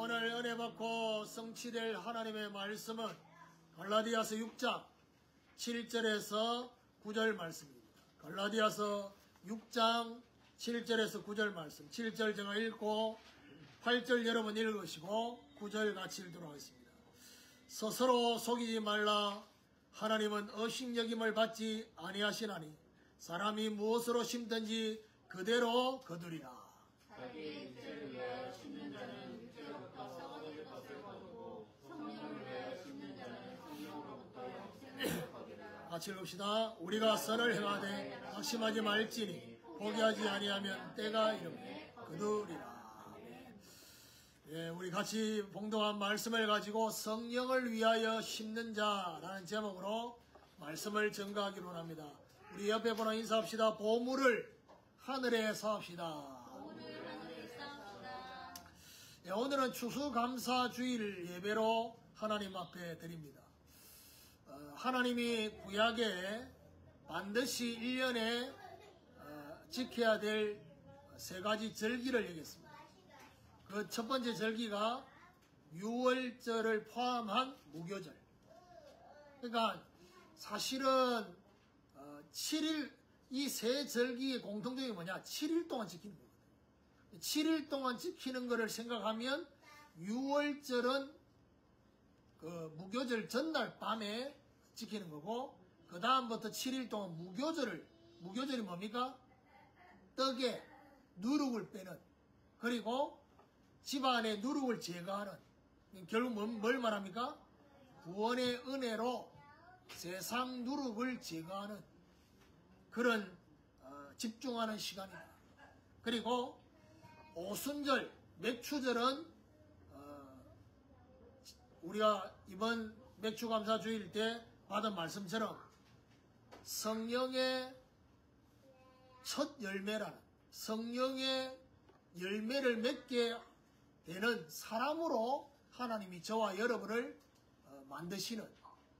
오늘 은혜 받고 성취될 하나님의 말씀은 갈라디아서 6장 7절에서 9절 말씀입니다. 갈라디아서 6장 7절에서 9절 말씀. 7절 제가 읽고 8절 여러분 읽으시고 9절 같이 읽도록 하겠습니다. 스스로 속이지 말라. 하나님은 의식여김을 받지 아니하시나니 사람이 무엇으로 심든지 그대로 거두리라. 자기 육체를 위하여 심는 자는 육체로부터 썩어질 것을 거두고 성령을 위하여 심는 자는 성령으로부터 영생을 거두리라. 같이 읽읍시다. 우리가 선을 행하되 낙심하지 말지니 포기하지 아니하면 때가 이르매 거두리라. 예, 우리 같이 봉독한 말씀을 가지고 성령을 위하여 심는 자라는 제목으로 말씀을 전가하기로 합니다. 우리 옆에 분과 인사합시다. 보물을 하늘에 쌓읍시다. 예, 오늘은 추수감사주일 예배로 하나님 앞에 드립니다. 하나님이 구약에 반드시 1년에 지켜야 될 세 가지 절기를 얘기했습니다. 그 첫 번째 절기가 유월절을 포함한 무교절. 그러니까 사실은 7일, 이 세 절기의 공통점이 뭐냐? 7일 동안 지키는 거거든요. 7일 동안 지키는 것을 생각하면 유월절은 그 무교절 전날 밤에 지키는 거고, 그 다음부터 7일 동안 무교절이 뭡니까? 떡에 누룩을 빼는, 그리고 집안에 누룩을 제거하는, 결국 뭘 말합니까? 구원의 은혜로 세상 누룩을 제거하는 그런 집중하는 시간이다. 그리고 오순절, 맥추절은 우리가 이번 맥추감사주일 때 받은 말씀처럼 성령의 첫 열매라는, 성령의 열매를 맺게 되는 사람으로 하나님이 저와 여러분을 만드시는,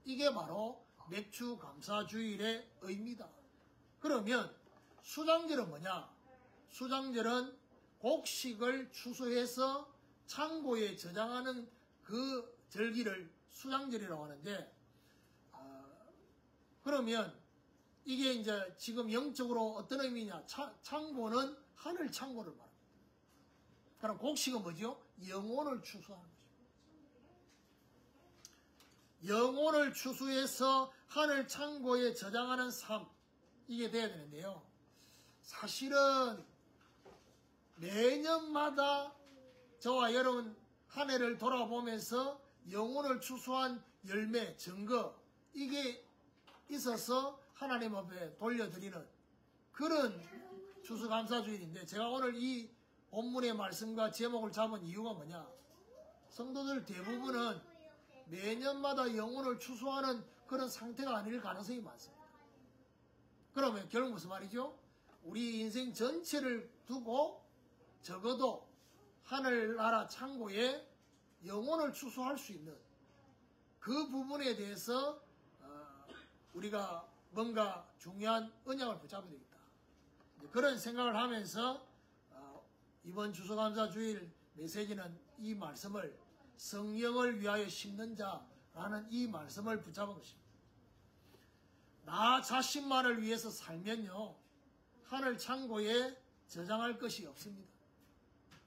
이게 바로 맥추감사주일의 의미다. 그러면 수장절은 뭐냐? 수장절은 곡식을 추수해서 창고에 저장하는 그 절기를 수장절이라고 하는데, 그러면 이게 이제 지금 영적으로 어떤 의미냐? 창고는 하늘 창고를 말합니다. 그럼 곡식은 뭐죠? 영혼을 추수하는 거죠. 영혼을 추수해서 하늘 창고에 저장하는 삶, 이게 돼야 되는데요. 사실은 매년마다 저와 여러분 한 해를 돌아보면서 영혼을 추수한 열매, 증거, 이게 있어서 하나님 앞에 돌려드리는 그런 추수감사주일인데, 제가 오늘 이 본문의 말씀과 제목을 잡은 이유가 뭐냐? 성도들 대부분은 매년마다 영혼을 추수하는 그런 상태가 아닐 가능성이 많습니다. 그러면 결국 무슨 말이죠? 우리 인생 전체를 두고 적어도 하늘나라 창고에 영혼을 추수할 수 있는 그 부분에 대해서 우리가 뭔가 중요한 언약을 붙잡아야 되겠다. 그런 생각을 하면서 이번 추수감사주일 메시지는 이 말씀을, 성령을 위하여 심는 자라는 이 말씀을 붙잡은 것입니다. 나 자신만을 위해서 살면요, 하늘 창고에 저장할 것이 없습니다.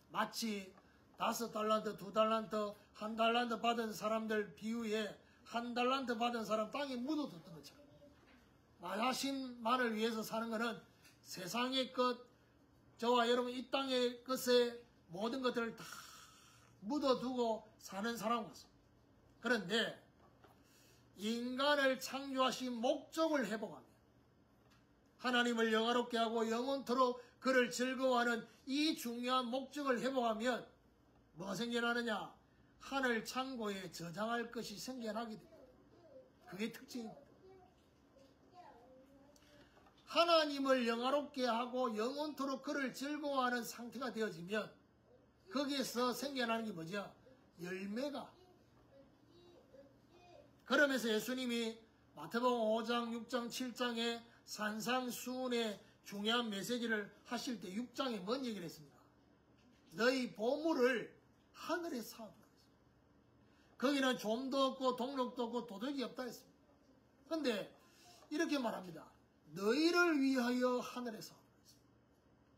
마치 5달란트, 2달란트, 1달란트 받은 사람들 비유에 1달란트 받은 사람 땅에 묻어뒀던 것처럼, 나 자신만을 위해서 사는 것은 세상의 것, 저와 여러분 이 땅의 것에 모든 것들을 다 묻어두고 사는 사람 같습니다. 그런데 인간을 창조하신 목적을 회복하며 하나님을 영화롭게 하고 영원토록 그를 즐거워하는 이 중요한 목적을 회복하면 뭐가 생겨나느냐? 하늘 창고에 저장할 것이 생겨나게 됩니다. 그게 특징입니다. 하나님을 영화롭게 하고 영원토록 그를 즐거워하는 상태가 되어지면 거기에서 생겨나는 게 뭐죠? 열매가. 그러면서 예수님이 마태복음 5장, 6장, 7장에 산상수훈의 중요한 메시지를 하실 때 6장에 뭔 얘기를 했습니까? 너희 보물을 하늘의 사업이라고 했습니다. 거기는 좀도 없고 동력도 없고 도덕이 없다 했습니다. 그런데 이렇게 말합니다. 너희를 위하여 하늘의 사업이라고 했습니다.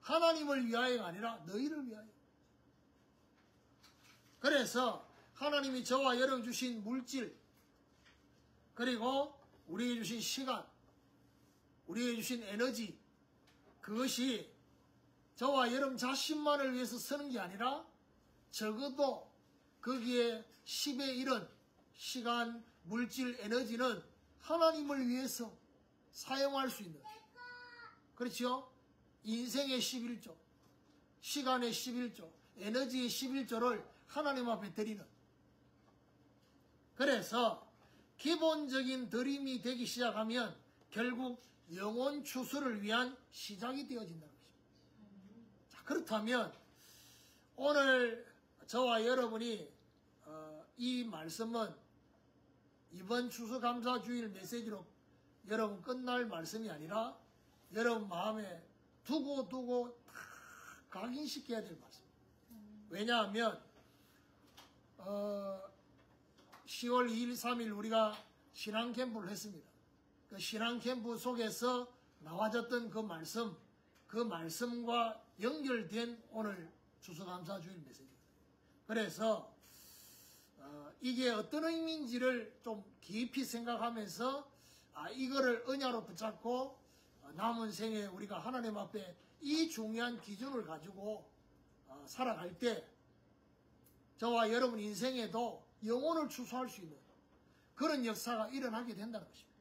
하나님을 위하여가 아니라 너희를 위하여. 그래서 하나님이 저와 여러분 주신 물질, 그리고 우리에게 주신 시간, 우리에게 주신 에너지, 그것이 저와 여러분 자신만을 위해서 쓰는 게 아니라 적어도 거기에 10의 1은 시간, 물질, 에너지는 하나님을 위해서 사용할 수 있는, 그렇죠? 인생의 11조, 시간의 11조, 에너지의 11조를 하나님 앞에 드리는. 그래서 기본적인 드림이 되기 시작하면 결국 영혼 추수를 위한 시작이 되어진다는 것입니다. 자, 그렇다면 오늘 저와 여러분이 이 말씀은 이번 추수감사주일 메시지로 여러분 끝날 말씀이 아니라 여러분 마음에 두고 다 각인시켜야 될 말씀입니다. 왜냐하면 10월 2일, 3일 우리가 신앙 캠프를 했습니다. 그 신앙 캠프 속에서 나와졌던 그 말씀과 연결된 오늘 추수감사주일 메시지입니다. 그래서 이게 어떤 의미인지를 좀 깊이 생각하면서 이거를 언야로 붙잡고 남은 생에 우리가 하나님 앞에 이 중요한 기준을 가지고 살아갈 때 저와 여러분 인생에도 영혼을 추수할 수 있는 그런 역사가 일어나게 된다는 것입니다.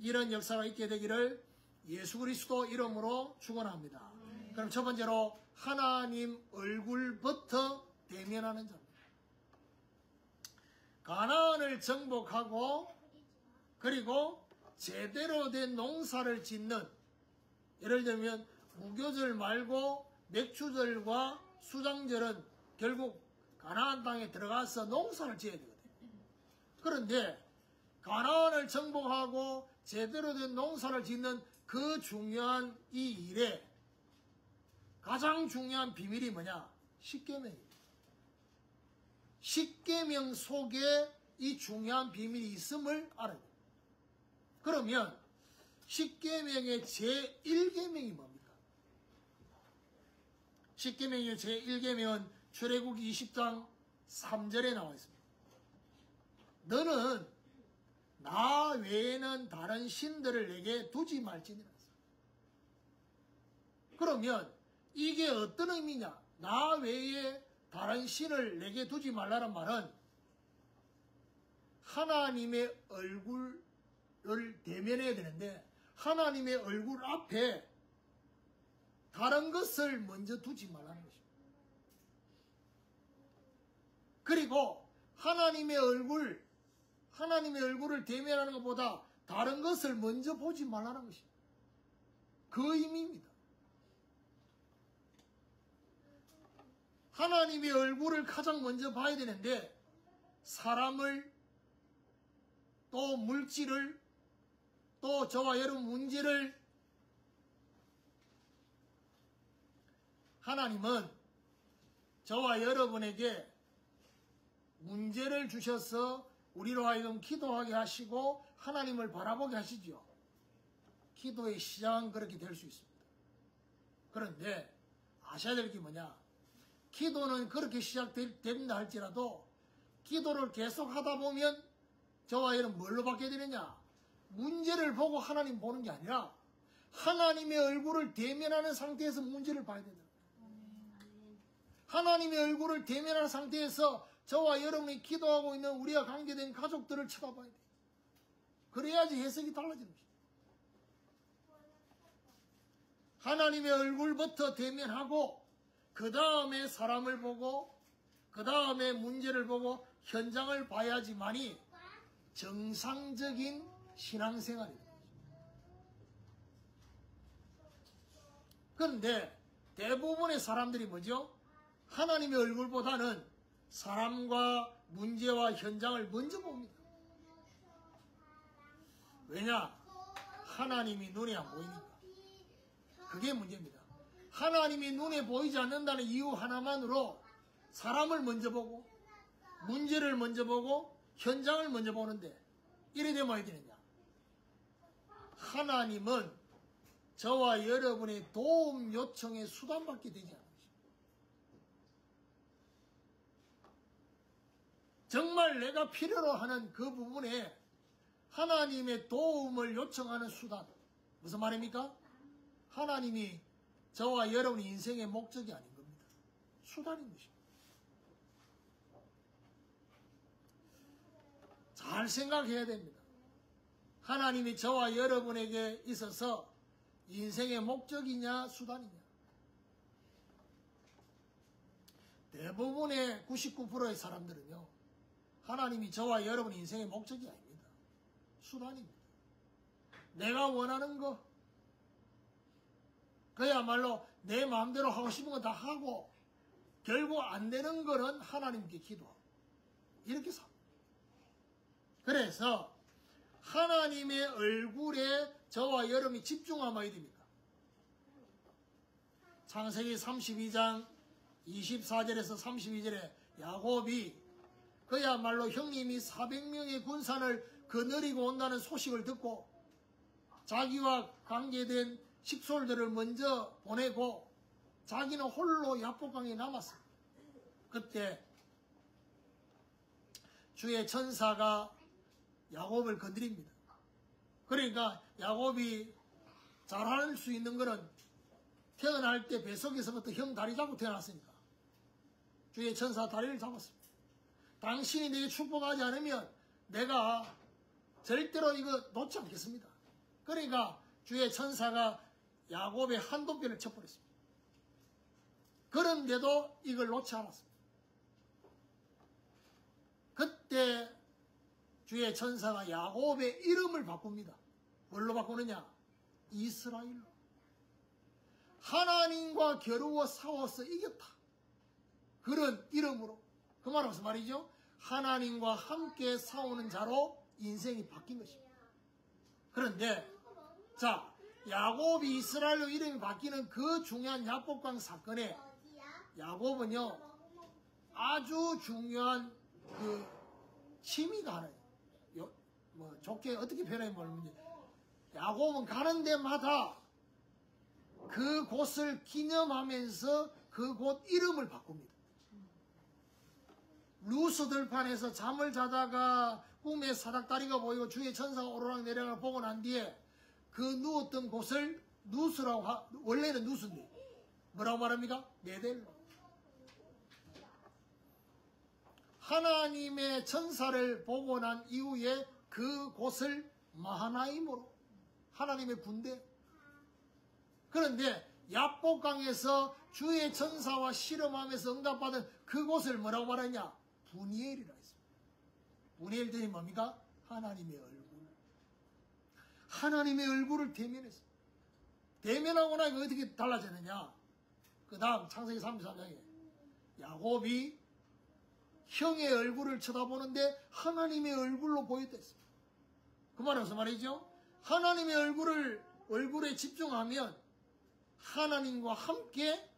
이런 역사가 있게 되기를 예수 그리스도 이름으로 축원합니다. 그럼 첫 번째로 하나님 얼굴부터 대면하는 자입니다. 가나안을 정복하고 그리고 제대로 된 농사를 짓는, 예를 들면 무교절 말고 맥주절과 수장절은 결국 가나안 땅에 들어가서 농사를 지어야 되거든요. 그런데 가나안을 정복하고 제대로 된 농사를 짓는 그 중요한 이 일에 가장 중요한 비밀이 뭐냐? 십계명입니다. 십계명 속에 이 중요한 비밀이 있음을 알아야 돼요. 그러면 십계명의 제1계명이 뭡니까? 십계명의 제1계명은 출애굽기 20장 3절에 나와 있습니다. 너는 나 외에는 다른 신들을 내게 두지 말지니라. 그러면 이게 어떤 의미냐? 나 외에 다른 신을 내게 두지 말라는 말은 하나님의 얼굴을 대면해야 되는데 하나님의 얼굴 앞에 다른 것을 먼저 두지 말라는 것입니다. 그리고 하나님의 얼굴을 대면하는 것보다 다른 것을 먼저 보지 말라는 것입니다. 그 의미입니다. 하나님의 얼굴을 가장 먼저 봐야 되는데 사람을, 또 물질을, 또 저와 여러분 문제를, 하나님은 저와 여러분에게 문제를 주셔서 우리로 하여금 기도하게 하시고 하나님을 바라보게 하시죠. 기도의 시작은 그렇게 될 수 있습니다. 그런데 아셔야 될 게 뭐냐? 기도는 그렇게 시작된다 할지라도 기도를 계속 하다 보면 저와 여러분 뭘로 받게 되느냐? 문제를 보고 하나님 보는 게 아니라 하나님의 얼굴을 대면하는 상태에서 문제를 봐야 된다. 하나님의 얼굴을 대면하는 상태에서 저와 여러분이 기도하고 있는 우리와 관계된 가족들을 쳐다봐야 돼요. 그래야지 해석이 달라지는 것입니다. 하나님의 얼굴부터 대면하고 그 다음에 사람을 보고 그 다음에 문제를 보고 현장을 봐야지만이 정상적인 신앙생활입니다. 그런데 대부분의 사람들이 뭐죠? 하나님의 얼굴보다는 사람과 문제와 현장을 먼저 봅니다. 왜냐? 하나님이 눈에 안 보이니까. 그게 문제입니다. 하나님이 눈에 보이지 않는다는 이유 하나만으로 사람을 먼저 보고 문제를 먼저 보고 현장을 먼저 보는데 이래 되면 어떻게 되느냐? 하나님은 저와 여러분의 도움 요청에 수단받게 되지 않는 것입니다. 정말 내가 필요로 하는 그 부분에 하나님의 도움을 요청하는 수단. 무슨 말입니까? 하나님이 저와 여러분의 인생의 목적이 아닌 겁니다. 수단인 것입니다. 잘 생각해야 됩니다. 하나님이 저와 여러분에게 있어서 인생의 목적이냐 수단이냐. 대부분의 99%의 사람들은요, 하나님이 저와 여러분 인생의 목적이 아닙니다. 수단입니다. 내가 원하는 거, 그야말로 내 마음대로 하고 싶은 거 다 하고 결국 안 되는 거는 하나님께 기도하고 이렇게 삽니다. 그래서 하나님의 얼굴에 저와 여러분이 집중하면 됩니다. 창세기 32장 24절에서 32절에 야곱이 그야말로 형님이 400명의 군산을 거느리고 온다는 소식을 듣고 자기와 관계된 식솔들을 먼저 보내고 자기는 홀로 야복강에 남았습니다. 그때 주의 천사가 야곱을 건드립니다. 그러니까 야곱이 잘할 수 있는 거는 태어날 때 뱃속에서부터 형 다리 잡고 태어났으니까 주의 천사 다리를 잡았습니다. 당신이 내게 축복하지 않으면 내가 절대로 이거 놓지 않겠습니다. 그러니까 주의 천사가 야곱의 한동편을 쳐버렸습니다. 그런데도 이걸 놓지 않았습니다. 그때 주의 천사가 야곱의 이름을 바꿉니다. 뭘로 바꾸느냐? 이스라엘로. 하나님과 겨루어 싸워서 이겼다. 그런 이름으로. 그 말은 무슨 말이죠? 하나님과 함께 싸우는 자로 인생이 바뀐 것입니다. 그런데 자, 야곱이 이스라엘로 이름이 바뀌는 그 중요한 야복강 사건에 야곱은요 아주 중요한 그 취미가 하나 있어요. 뭐 좋게 어떻게 표현하면 모르는지 야곱은 가는 데마다 그 곳을 기념하면서 그 곳 이름을 바꿉니다. 루스 들판에서 잠을 자다가 꿈에 사닥다리가 보이고 주의 천사가 오르락내리락을 보고 난 뒤에 그 누웠던 곳을 누스라고 원래는 누스인데 뭐라고 말합니까? 베델로. 하나님의 천사를 보고 난 이후에 그 곳을 마하나임으로 하나님의 군대. 그런데 야복강에서 주의 천사와 씨름하면서 응답받은 그곳을 뭐라고 말하냐? 분이엘이라 했습니다. 분이엘들이 뭡니까? 하나님의 얼굴. 하나님의 얼굴을 대면했습니다. 대면하고 나니까 어떻게 달라졌느냐? 그 다음 창세기 33장에 야곱이 형의 얼굴을 쳐다보는데 하나님의 얼굴로 보였다 했습니다. 그 말은 무슨 말이죠? 하나님의 얼굴에 집중하면 하나님과 함께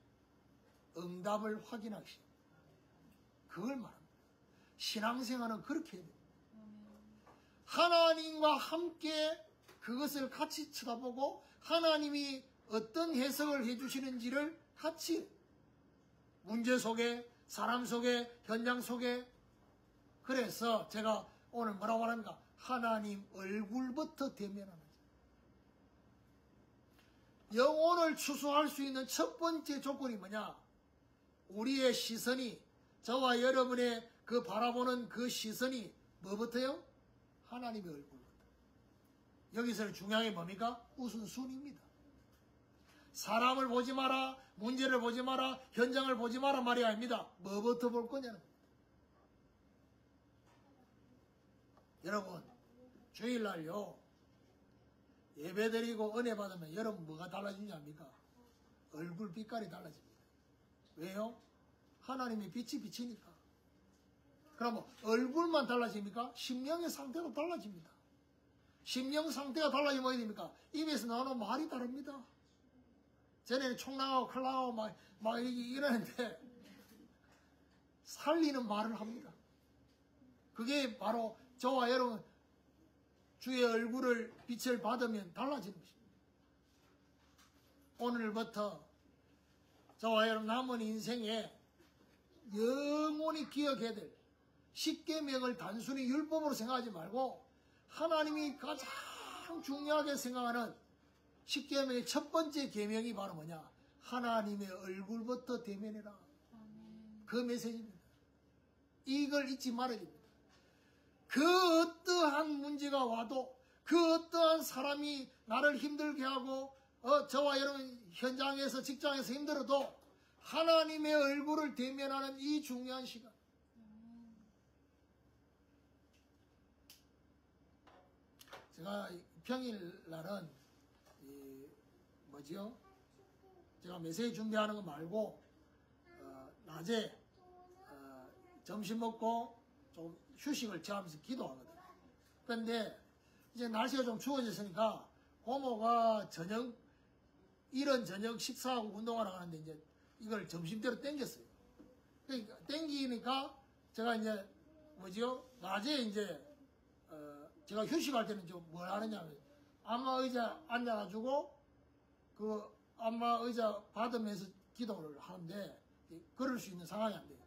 응답을 확인하시. 그걸 말합니다. 신앙생활은 그렇게 해야 됩니다. 하나님과 함께 그것을 같이 쳐다보고 하나님이 어떤 해석을 해주시는지를 같이 문제 속에 사람 속에 현장 속에. 그래서 제가 오늘 뭐라고 말합니까? 하나님 얼굴부터 대면하는 거죠. 영혼을 추수할 수 있는 첫 번째 조건이 뭐냐? 우리의 시선이 저와 여러분의 그 바라보는 그 시선이 뭐부터요? 하나님의 얼굴부터. 여기서 중요한 게 뭡니까? 우선순위입니다. 사람을 보지 마라, 문제를 보지 마라, 현장을 보지 마라 말이 아닙니다. 뭐부터 볼 거냐는 겁니다. 여러분, 주일날요 예배드리고 은혜 받으면 여러분 뭐가 달라지냐 합니까? 얼굴 빛깔이 달라집니다. 왜요? 하나님의 빛이 비치니까. 그럼 얼굴만 달라집니까? 심령의 상태도 달라집니다. 심령 상태가 달라지면 어떻게 됩니까? 입에서 나오는 말이 다릅니다. 전에는 총 나가고 칼 나가고 막 이러는데 살리는 말을 합니다. 그게 바로 저와 여러분 주의 얼굴을 빛을 받으면 달라지는 것입니다. 오늘부터 저와 여러분 남은 인생에 영원히 기억해야 될 십계명을 단순히 율법으로 생각하지 말고 하나님이 가장 중요하게 생각하는 십계명의 첫 번째 계명이 바로 뭐냐? 하나님의 얼굴부터 대면해라. 그 메시지입니다. 이걸 잊지 말아야 됩니다. 그 어떠한 문제가 와도 그 어떠한 사람이 나를 힘들게 하고 저와 여러분 현장에서 직장에서 힘들어도 하나님의 얼굴을 대면하는 이 중요한 시간. 제가 평일날은 뭐지요? 제가 메시지 준비하는 거 말고 낮에 점심 먹고 좀 휴식을 취하면서 기도하거든요. 그런데 이제 날씨가 좀 추워졌으니까 고모가 이런 저녁 식사하고 운동하러 가는데 이제 이걸 점심때로 땡겼어요. 그러니까 땡기니까 제가 이제 뭐지요? 낮에 이제 제가 휴식할 때는 좀 뭘 하느냐면 안마 의자 앉아가지고 그 안마 의자 받으면서 기도를 하는데 그럴 수 있는 상황이 안 돼요.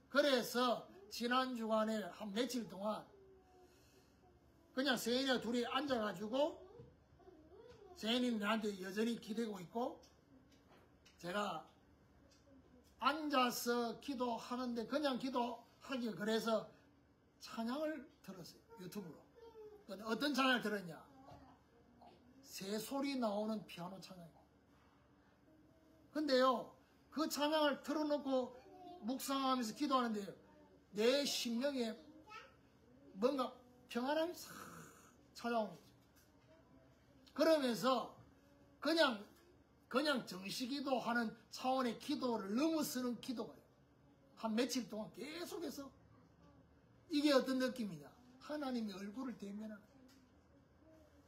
그래서 지난 주간에 한 며칠 동안 그냥 세인이랑 둘이 앉아가지고 세인이 나한테 여전히 기대고 있고 제가 앉아서 기도하는데 그냥 기도하기 그래서 찬양을 들었어요. 유튜브로. 어떤 찬양을 들었냐? 새소리 나오는 피아노 찬양이에요. 근데요, 그 찬양을 틀어놓고 묵상하면서 기도하는데요, 내 심령에 뭔가 평안함이 싹 찾아오는 거죠. 그러면서 그냥 정식기도 하는 차원의 기도를 넘어서는 기도가요. 한 며칠 동안 계속해서 이게 어떤 느낌이냐? 하나님의 얼굴을 대면하는 거예요.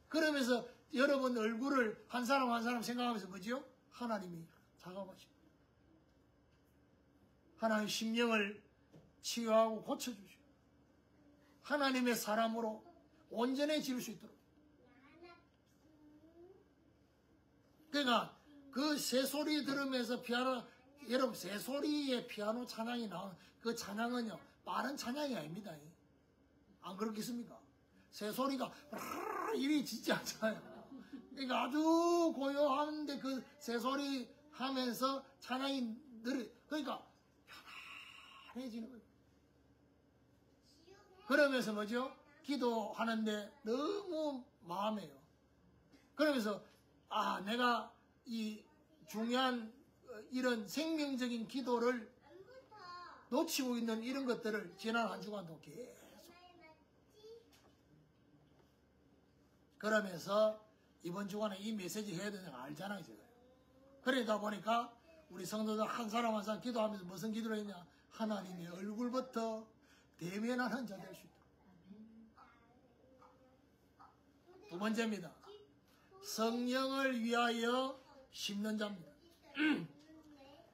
그러면서 여러분 얼굴을 한 사람 한 사람 생각하면서 뭐지요? 하나님이 다가오시고 하나님 심령을 치유하고 고쳐주시고 하나님의 사람으로 온전해질 수 있도록. 그러니까 그 새소리 들으면서 여러분 새소리의 피아노 찬양이 나오는 그 찬양은요 빠른 찬양이 아닙니다. 안 그렇겠습니까? 새소리가 이리 짖지 않잖아요. 그러니까 아주 고요한데 그 새소리 하면서 찬양이 그러니까 편안해지는 거예요. 그러면서 뭐죠? 기도하는데 너무 마음에요. 그러면서 내가 이 중요한 이런 생명적인 기도를 놓치고 있는 이런 것들을 지난 한 주간도 계속 그러면서 이번 주간에 이 메시지 해야 되는 거 알잖아요, 제가. 그러다 보니까 우리 성도들 한 사람 한 사람 기도하면서 무슨 기도를 했냐? 하나님의 얼굴부터 대면하는 자 될 수 있도록. 두 번째입니다. 성령을 위하여 심는 자입니다.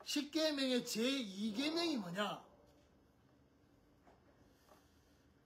십계명의 제2계명이 뭐냐?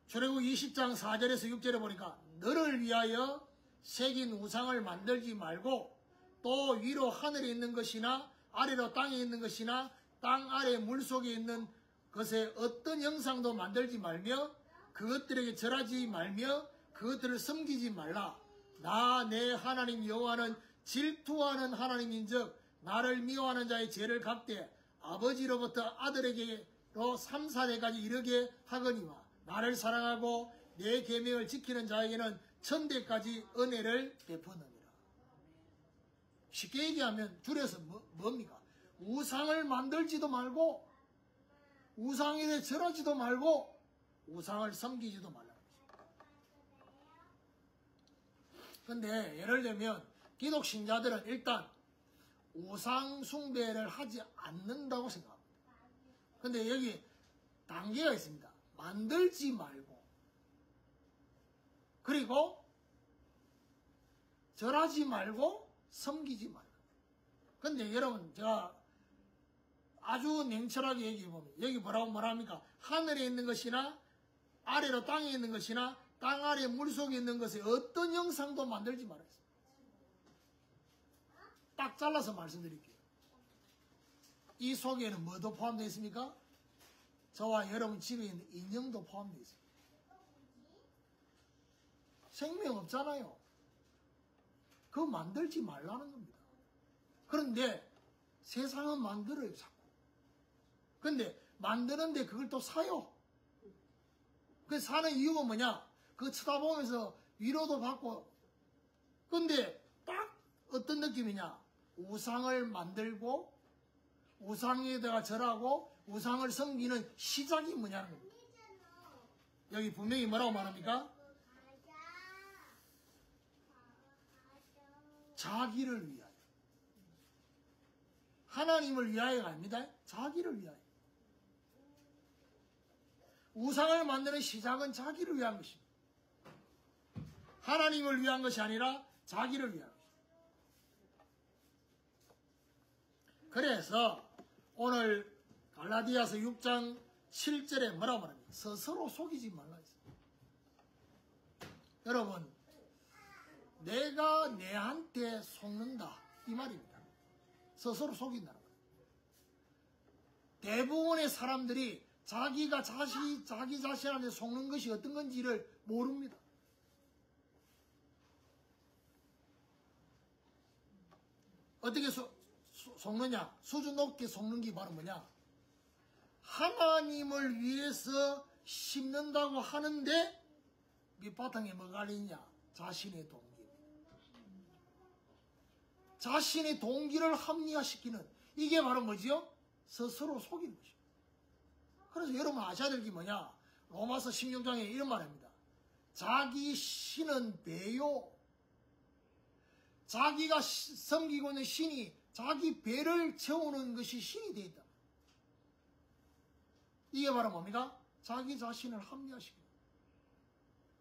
출애굽 20장 4절에서 6절에 보니까 너를 위하여 새긴 우상을 만들지 말고 또 위로 하늘에 있는 것이나 아래로 땅에 있는 것이나 땅 아래 물속에 있는 것에 어떤 형상도 만들지 말며 그것들에게 절하지 말며 그것들을 섬기지 말라. 나 내 하나님 여호와는 질투하는 하나님인즉 나를 미워하는 자의 죄를 갚되 아버지로부터 아들에게로 3, 4대까지 이르게 하거니와 나를 사랑하고 내 계명을 지키는 자에게는 천대까지 은혜를 베푸느니라. 쉽게 얘기하면 줄여서 뭡니까? 우상을 만들지도 말고 우상에 대해 절하지도 말고 우상을 섬기지도 말라는 것입니다. 근데 예를 들면 기독 신자들은 일단 우상 숭배를 하지 않는다고 생각합니다. 근데 여기 단계가 있습니다. 만들지 말고 그리고 절하지 말고 섬기지 말고. 근데 여러분 제가 아주 냉철하게 얘기해보면 여기 뭐라고 말합니까? 하늘에 있는 것이나 아래로 땅에 있는 것이나 땅 아래 물속에 있는 것에 어떤 형상도 만들지 말았어요. 딱 잘라서 말씀드릴게요. 이 속에는 뭐도 포함되어 있습니까? 저와 여러분 집에 있는 인형도 포함되어 있습니다. 생명 없잖아요. 그거 만들지 말라는 겁니다. 그런데 세상은 만들어요, 자꾸. 근데 만드는데 그걸 또 사요. 그 사는 이유가 뭐냐? 그거 쳐다보면서 위로도 받고. 근데 딱 어떤 느낌이냐? 우상을 만들고 우상에다가 절하고 우상을 섬기는 시작이 뭐냐는 겁니다. 여기 분명히 뭐라고 말합니까? 자기를 위하여. 하나님을 위하여가 아닙니다. 자기를 위하여. 우상을 만드는 시작은 자기를 위한 것입니다. 하나님을 위한 것이 아니라 자기를 위한 것입니다. 그래서 오늘 갈라디아서 6장 7절에 뭐라고 말합니까? 스스로 속이지 말라 했습니다. 여러분, 내가 내한테 속는다 이 말입니다. 스스로 속인다는 거예요. 대부분의 사람들이 자기가 자기 자신한테 속는 것이 어떤 건지를 모릅니다. 어떻게 속느냐? 수준 높게 속는 게 바로 뭐냐? 하나님을 위해서 심는다고 하는데 밑바탕에 뭐가 걸리냐? 자신의 동기입니다. 자신의 동기를 합리화시키는 이게 바로 뭐지요? 스스로 속이는 것이죠. 그래서 여러분 아셔야 될 게 뭐냐? 로마서 16장에 이런 말입니다. 자기 신은 배요. 자기가 섬기고 있는 신이 자기 배를 채우는 것이 신이 되어 있다. 이게 바로 뭡니까? 자기 자신을 합리화시키는.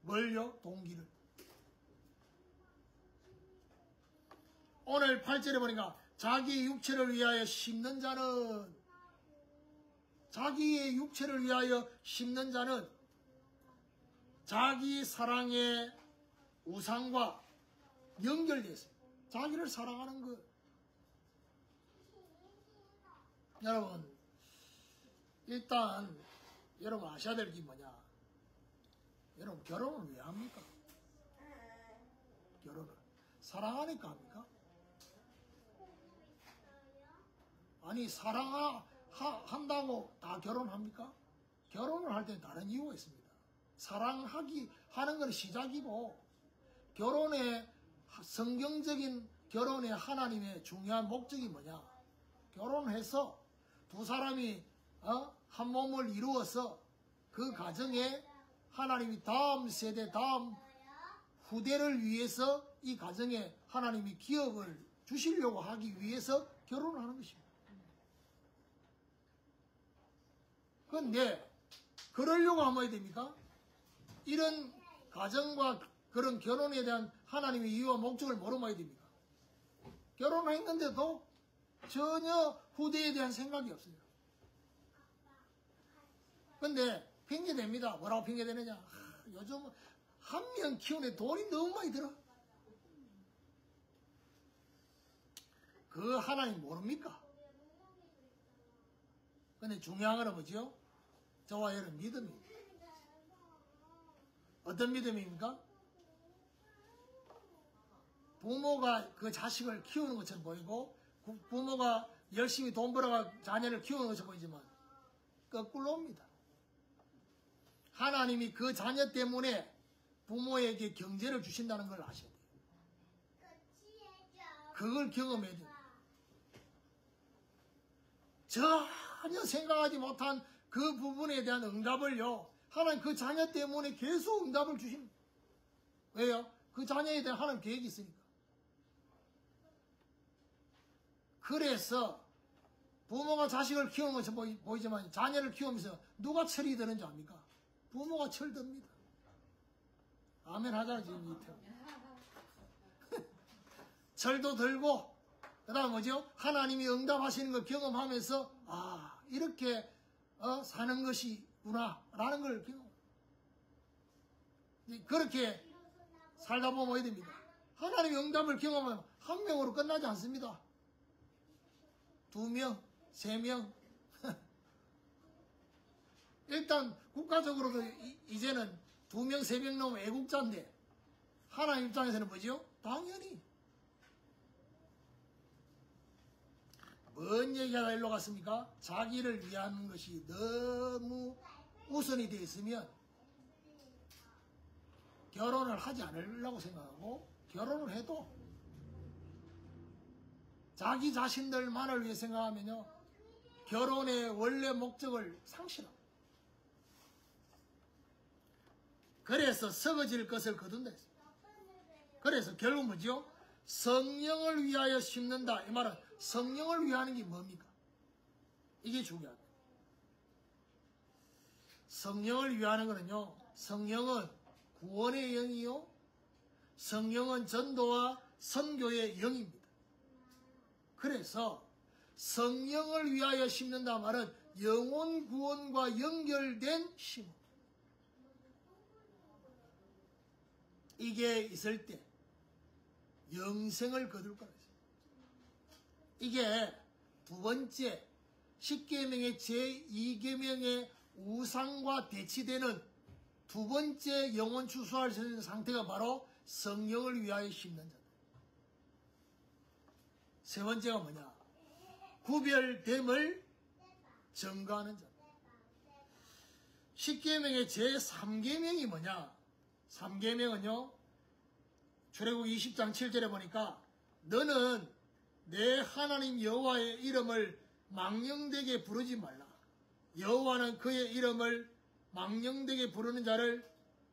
뭘요? 동기를. 오늘 8절에 보니까 자기 육체를 위하여 심는 자는 자기의 육체를 위하여 심는 자는 자기 사랑의 우상과 연결되어 있습니다. 자기를 사랑하는 것. 여러분, 일단 여러분 아셔야 될 게 뭐냐? 여러분 결혼을 왜 합니까? 결혼을 사랑하니까 합니까? 아니 사랑한다고 다 결혼합니까? 결혼을 할 때 다른 이유가 있습니다. 하는 건 시작이고 결혼의 성경적인 결혼의 하나님의 중요한 목적이 뭐냐? 결혼해서 두 사람이 한 몸을 이루어서 그 가정에 하나님이 다음 세대 다음 후대를 위해서 이 가정에 하나님이 기업을 주시려고 하기 위해서 결혼을 하는 것입니다. 그런데 그러려고 하면 어떻게 됩니까? 이런 가정과 그런 결혼에 대한 하나님의 이유와 목적을 모르면 어떻게 됩니까? 결혼을 했는데도 전혀 후대에 대한 생각이 없어요. 근데 핑계댑니다. 뭐라고 핑계대느냐? 요즘 한 명 키우는데 돈이 너무 많이 들어. 그 하나님 모릅니까? 근데 중요한 건 뭐죠? 저와 여러분 믿음입니다. 어떤 믿음입니까? 부모가 그 자식을 키우는 것처럼 보이고 부모가 열심히 돈 벌어가 자녀를 키우는 것처럼 보이지만 거꾸로입니다. 하나님이 그 자녀 때문에 부모에게 경제를 주신다는 걸 아셔야 돼요. 그걸 경험해야 돼요. 전혀 생각하지 못한 그 부분에 대한 응답을요, 하나님 그 자녀 때문에 계속 응답을 주십니다. 왜요? 그 자녀에 대한 하나님 계획이 있으니까. 그래서 부모가 자식을 키우는 것처럼 보이지만 자녀를 키우면서 누가 철이 드는 줄 압니까? 부모가 철듭니다. 아멘 하자 지금 이태. 철도 들고 그 다음 뭐죠? 하나님이 응답하시는 걸 경험하면서 아, 이렇게 사는 것이구나 라는 걸 경험. 그렇게 살다 보면 어떻게 됩니까? 하나님의 응답을 경험하면 한 명으로 끝나지 않습니다. 2명, 3명. 일단 국가적으로도 이제는 2명, 3명 넘으면 애국자인데 하나님 입장에서는 뭐죠? 당연히. 뭔 얘기가 일로 갔습니까? 자기를 위한 것이 너무 우선이 되어 있으면 결혼을 하지 않으려고 생각하고, 결혼을 해도 자기 자신들만을 위해 생각하면요, 결혼의 원래 목적을 상실합니다. 그래서 썩어질 것을 거둔다 했습니다. 그래서 결국 뭐죠? 성령을 위하여 심는다. 이 말은 성령을 위하는 게 뭡니까? 이게 중요하다. 성령을 위하는 거는요, 성령은 구원의 영이요, 성령은 전도와 선교의 영입니다. 그래서 성령을 위하여 심는다 말은 영혼 구원과 연결된 심음. 이게 있을 때 영생을 거둘 거라 했습니다. 이게 두 번째 10계명의 제2계명의 우상과 대치되는 두 번째 영혼 추수할 수 있는 상태가 바로 성령을 위하여 심는 자다. 세 번째가 뭐냐? 구별됨을 증거하는 자다. 10계명의 제3계명이 뭐냐? 3계명은요, 출애굽기 20장 7절에 보니까 너는 내 하나님 여호와의 이름을 망령되게 부르지 말라. 여호와는 그의 이름을 망령되게 부르는 자를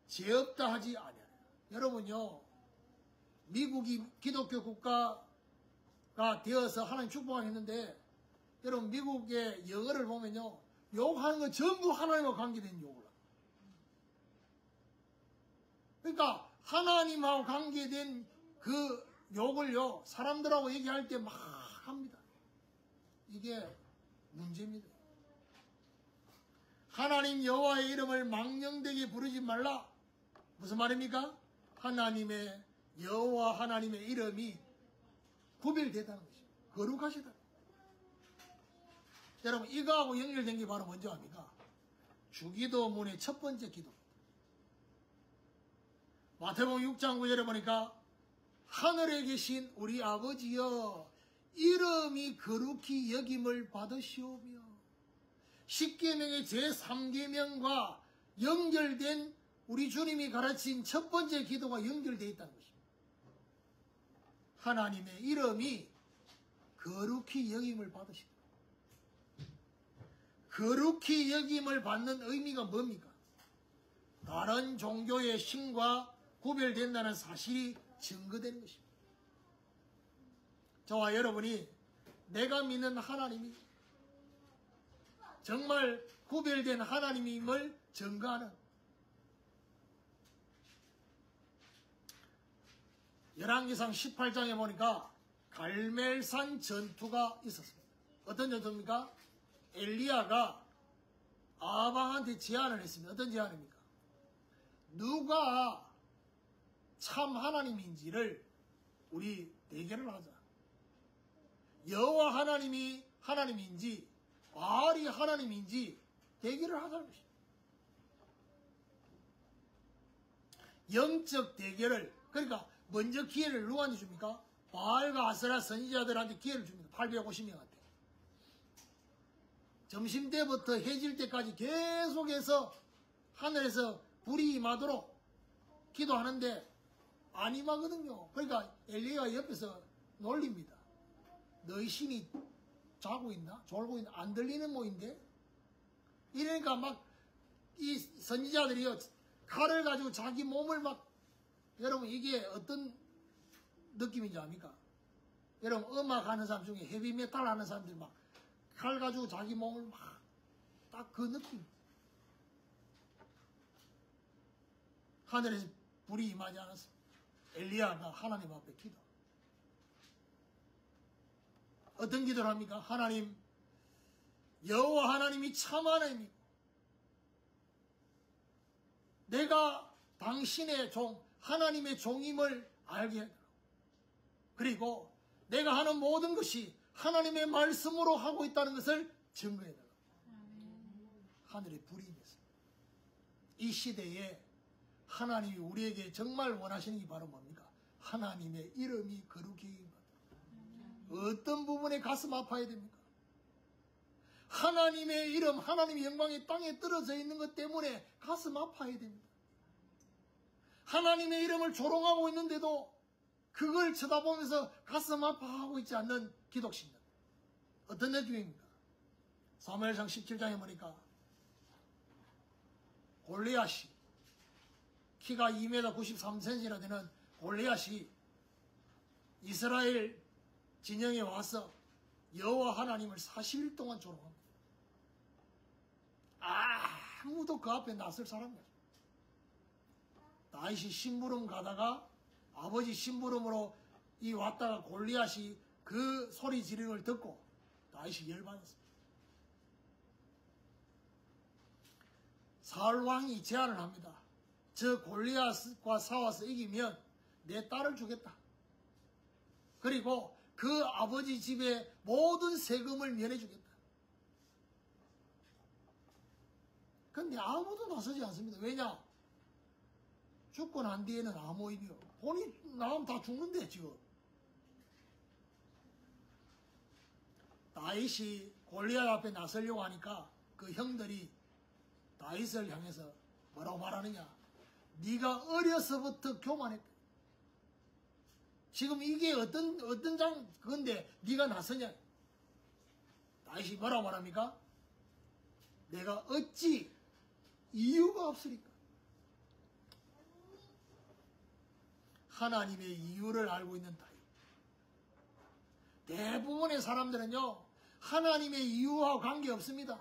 죄 없다 하지 아니하라. 여러분요, 미국이 기독교 국가가 되어서 하나님 축복하겠는데, 여러분 미국의 영어를 보면요, 욕하는 건 전부 하나님과 관계된 욕을 합니다. 그러니까 하나님하고 관계된 그 욕을요, 사람들하고 얘기할 때 막 합니다. 이게 문제입니다. 하나님 여호와의 이름을 망령되게 부르지 말라. 무슨 말입니까? 하나님의 여호와 하나님의 이름이 구별되다는 것이죠. 거룩하시다. 여러분, 이거하고 연결된 게 바로 뭔지 압니까? 주기도문의 첫 번째 기도. 마태복음 6장 9절에 보니까 하늘에 계신 우리 아버지여 이름이 거룩히 여김을 받으시오며, 10계명의 제3계명과 연결된 우리 주님이 가르친 첫 번째 기도가 연결되어 있다는 것입니다. 하나님의 이름이 거룩히 여김을 받으시다. 거룩히 여김을 받는 의미가 뭡니까? 다른 종교의 신과 구별된다는 사실이 증거되는 것입니다. 저와 여러분이 내가 믿는 하나님이 정말 구별된 하나님임을 증거하는, 열왕기상 18장에 보니까 갈멜산 전투가 있었습니다. 어떤 전투입니까? 엘리야가 아방한테 제안을 했습니다. 어떤 제안입니까? 누가 참 하나님인지를 우리 대결을 하자. 여호와 하나님이 하나님인지 바알이 하나님인지 대결을 하자는 것입니다. 영적 대결을, 그러니까 먼저 기회를 누구한테 줍니까? 바알과 아세라 선지자들한테 기회를 줍니다. 850명한테. 점심때부터 해질 때까지 계속해서 하늘에서 불이 임하도록 기도하는데 안 임하거든요. 그러니까 엘리야가 옆에서 놀립니다. 너희 신이 자고 있나? 졸고 있나? 안 들리는 모인데? 이러니까 막 이 선지자들이요, 칼을 가지고 자기 몸을 막, 여러분 이게 어떤 느낌인지 압니까? 여러분 음악 하는 사람 중에 헤비메탈 하는 사람들 막 칼 가지고 자기 몸을 막, 딱 그 느낌. 하늘에서 불이 임하지 않았습니다. 엘리야가 하나님 앞에 기도. 어떤 기도를 합니까? 하나님, 여호와 하나님이 참 하나님이고 내가 당신의 종, 하나님의 종임을 알게 하도록 그리고 내가 하는 모든 것이 하나님의 말씀으로 하고 있다는 것을 증거해 달라고. 하늘의 불이 임했습니다. 이 시대에 하나님이 우리에게 정말 원하시는 게 바로 뭡니까? 하나님의 이름이 거룩해진 것. 어떤 부분에 가슴 아파야 됩니까? 하나님의 이름, 하나님의 영광이 땅에 떨어져 있는 것 때문에 가슴 아파야 됩니다. 하나님의 이름을 조롱하고 있는데도 그걸 쳐다보면서 가슴 아파하고 있지 않는 기독신들. 어떤 내중입니까? 사무엘상 17장에 보니까 골리앗이 키가 2m 93cm나 되는 골리앗이 이스라엘 진영에 와서 여호와 하나님을 40일 동안 조롱합니다. 아무도 그 앞에 나설 사람이 없어요. 다윗이 심부름 가다가 아버지 심부름으로 왔다가 골리앗이 그 소리 지르는 걸 듣고 다윗이 열받았습니다. 사울 왕이 제안을 합니다. 저 골리앗과 싸워서 이기면 내 딸을 주겠다. 그리고 그 아버지 집의 모든 세금을 면해주겠다. 근데 아무도 나서지 않습니다. 왜냐? 죽고 난 뒤에는 아무 의미 없고 본인 나오면 다 죽는데 지금. 다윗이 골리앗 앞에 나서려고 하니까 그 형들이 다윗을 향해서 뭐라고 말하느냐? 네가 어려서부터 교만했다. 지금 이게 어떤 그건데 네가 나서냐? 다윗이 뭐라고 말합니까? 내가 어찌 이유가 없으니까. 하나님의 이유를 알고 있는 다윗. 대부분의 사람들은요, 하나님의 이유와 관계없습니다.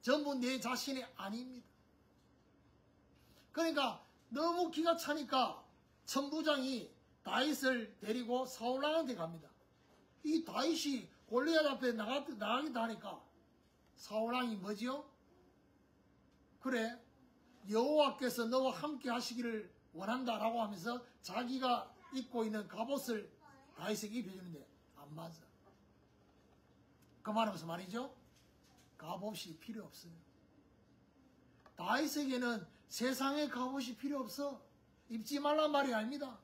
전부 내 자신이 아닙니다. 그러니까 너무 기가 차니까 천부장이 다윗을 데리고 사울왕한테 갑니다. 이 다윗이 골리앗 앞에 나가기도 하니까 사울왕이 뭐지요? 그래, 여호와께서 너와 함께 하시기를 원한다라고 하면서 자기가 입고 있는 갑옷을 다윗에게 입혀주는데 안 맞아. 그 말은 무슨 말이죠? 갑옷이 필요 없어요. 다윗에게는 세상의 갑옷이 필요 없어. 입지 말란 말이 아닙니다.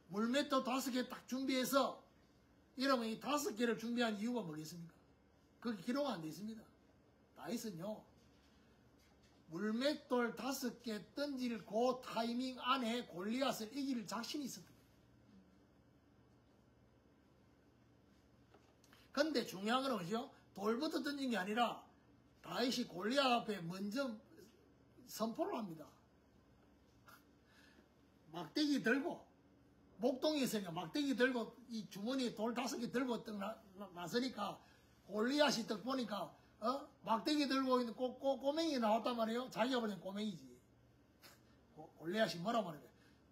물맷도 5개 딱 준비해서 이러면 이 5개를 준비한 이유가 뭐겠습니까? 그게 기록 안 돼 있습니다. 다윗은요, 물맷돌 5개 던질 그 타이밍 안에 골리앗을 이길 자신이 있었다. 근데 중요한 건 뭐죠? 돌부터 던진 게 아니라 다윗이 골리앗 앞에 먼저 선포를 합니다. 막대기 들고, 목동에 있으니까 막대기 들고 이 주머니에 돌 5개 들고 나서니까 골리앗이 딱 보니까 막대기 들고 있는 꼬맹이 나왔단 말이에요. 자기가 보낸 꼬맹이지. 골리앗이 뭐라고 말해?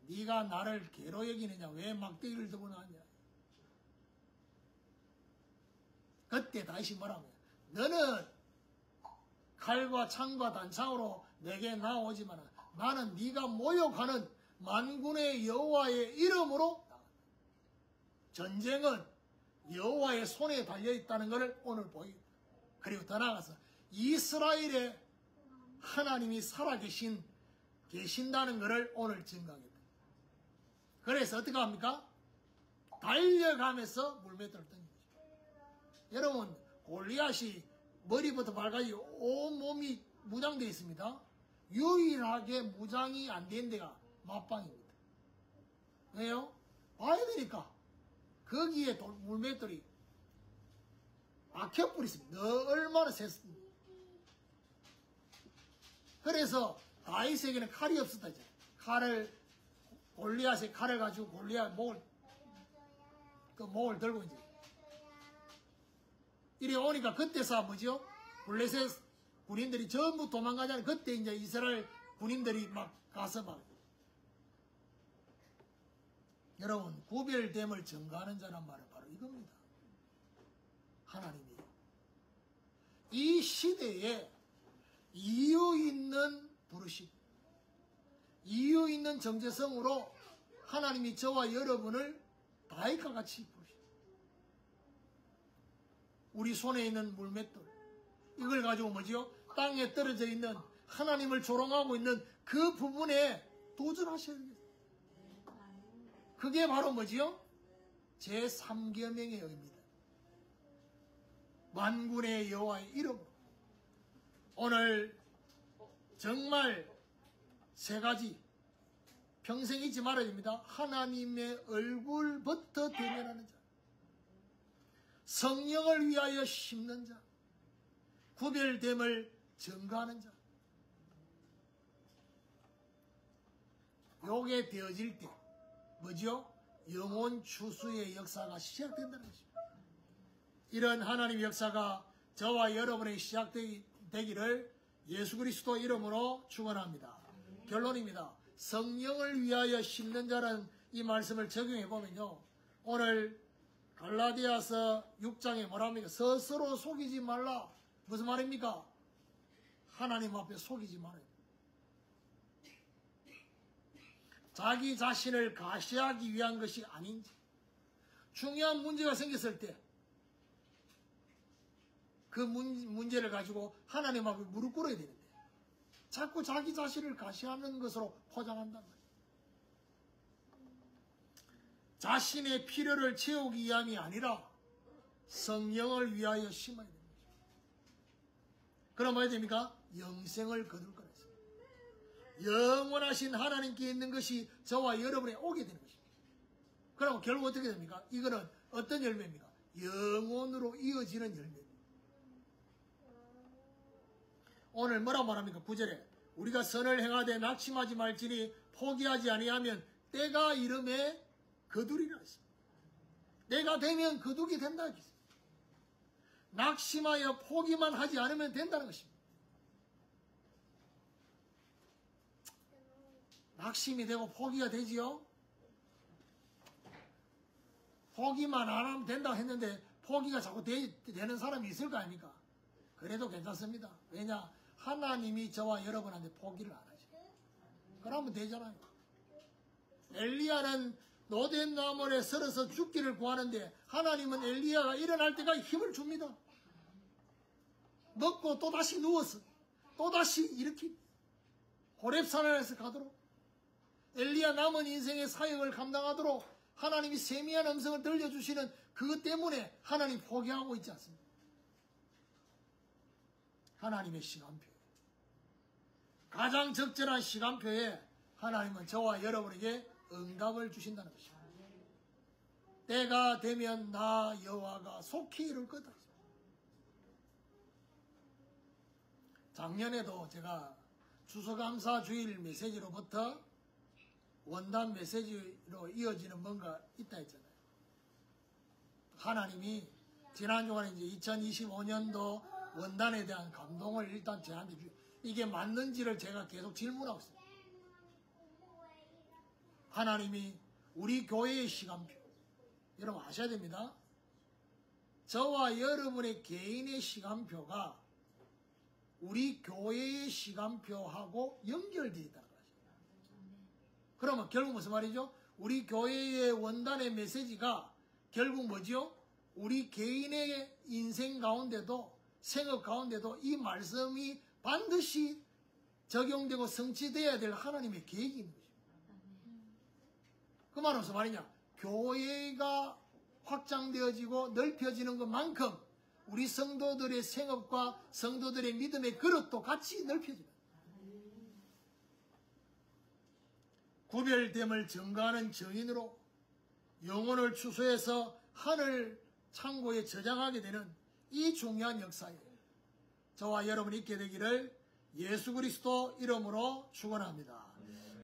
네가 나를 개로 여기느냐? 왜 막대기를 들고 나왔냐? 그때 다윗이 뭐라고 해요? 너는 칼과 창과 단창으로 내게 나오지만 나는 네가 모욕하는 만군의 여호와의 이름으로 나간다. 전쟁은 여호와의 손에 달려있다는 것을 오늘 보이다. 그리고 더 나아가서 이스라엘에 하나님이 계신다는 것을 오늘 증거하겠다. 그래서 어떻게 합니까? 달려가면서 물맷돌을 던지죠. 여러분, 골리앗이 머리부터 발까지 온몸이 무장되어 있습니다. 유일하게 무장이 안 된 데가 맞방입니다. 왜요? 봐야 되니까. 거기에 물맷돌이 막혀버리 있습니다. 너 얼마나 셌습니까? 그래서 다윗에게는 칼이 없었다. 이제. 골리앗의 칼을 가지고 골리앗 목을 들고 이제. 이래 오니까 그때서 뭐죠? 블레셋 군인들이 전부 도망가잖아요. 그때 이제 이스라엘 군인들이 막 가서 막. 여러분, 구별됨을 증거하는 자란 말은 바로 이겁니다. 하나님이 이 시대에 이유 있는 부르심, 이유 있는 정체성으로 하나님이 저와 여러분을 다윗과 같이 부르십니다. 우리 손에 있는 물맷돌, 이걸 가지고 뭐지요? 땅에 떨어져 있는 하나님을 조롱하고 있는 그 부분에 도전하셔야 되겠어요. 그게 바로 뭐지요? 제3계명의 의미다. 만군의 여호와의 이름으로. 오늘 정말 세 가지 평생 잊지 말아야 됩니다. 하나님의 얼굴부터 대면하는 자, 성령을 위하여 심는 자, 구별됨을 증거하는 자. 요게 되어질 때 뭐죠? 영혼 추수의 역사가 시작된다는 것입니다. 이런 하나님의 역사가 저와 여러분의 시작되기를 예수 그리스도 이름으로 축원합니다. 결론입니다. 성령을 위하여 심는 자라는 이 말씀을 적용해 보면요, 오늘 갈라디아서 6장에 뭐랍니까? 스스로 속이지 말라. 무슨 말입니까? 하나님 앞에 속이지 말아야 돼. 자기 자신을 가시하기 위한 것이 아닌지, 중요한 문제가 생겼을 때 그 문제를 가지고 하나님 앞에 무릎 꿇어야 되는데 자꾸 자기 자신을 가시하는 것으로 포장한단 말이에요. 자신의 필요를 채우기 위함이 아니라 성령을 위하여 심어야 됩니다. 그럼 뭐 해야 됩니까? 영생을 거둘 거라 했습니다. 영원하신 하나님께 있는 것이 저와 여러분에 오게 되는 것입니다. 그럼 결국 어떻게 됩니까? 이거는 어떤 열매입니까? 영원으로 이어지는 열매입니다. 오늘 뭐라고 말합니까? 9절에 우리가 선을 행하되 낙심하지 말지니 포기하지 아니하면 때가 이름에 거두리라 했습니다. 때가 되면 거두게 된다 했습니다. 낙심하여 포기만 하지 않으면 된다는 것입니다. 낙심이 되고 포기가 되지요? 포기만 안 하면 된다고 했는데 포기가 자꾸 되는 사람이 있을 거 아닙니까? 그래도 괜찮습니다. 왜냐? 하나님이 저와 여러분한테 포기를 안 하죠. 그러면 되잖아요. 엘리야는 노된 나무에 설어서 죽기를 구하는데 하나님은 엘리야가 일어날 때까지 힘을 줍니다. 먹고 또다시 누워서 또다시 일으킵니다. 호렙산에서 가도록, 엘리야 남은 인생의 사역을 감당하도록 하나님이 세미한 음성을 들려주시는 그것 때문에 하나님 포기하고 있지 않습니다. 하나님의 시간표, 가장 적절한 시간표에 하나님은 저와 여러분에게 응답을 주신다는 것입니다. 때가 되면 나 여호와가 속히 이룰 거다. 작년에도 제가 추수감사 주일 메시지로부터 원단 메시지로 이어지는 뭔가 있다 했잖아요. 하나님이 지난 주간에 이제 2025년도 원단에 대한 감동을 일단 저한테 이게 맞는지를 제가 계속 질문하고 있어요. 하나님이 우리 교회의 시간표, 여러분 아셔야 됩니다. 저와 여러분의 개인의 시간표가 우리 교회의 시간표하고 연결되어 있다는 거죠. 그러면 결국 무슨 말이죠? 우리 교회의 원단의 메시지가 결국 뭐죠? 우리 개인의 인생 가운데도, 생업 가운데도 이 말씀이 반드시 적용되고 성취되어야 될 하나님의 계획이 있는 거죠. 그 말은 무슨 말이냐? 교회가 확장되어지고 넓혀지는 것만큼 우리 성도들의 생업과 성도들의 믿음의 그릇도 같이 넓혀지는, 구별됨을 증거하는 증인으로 영혼을 추수해서 하늘 창고에 저장하게 되는 이 중요한 역사에 저와 여러분이 있게 되기를 예수 그리스도 이름으로 축원합니다.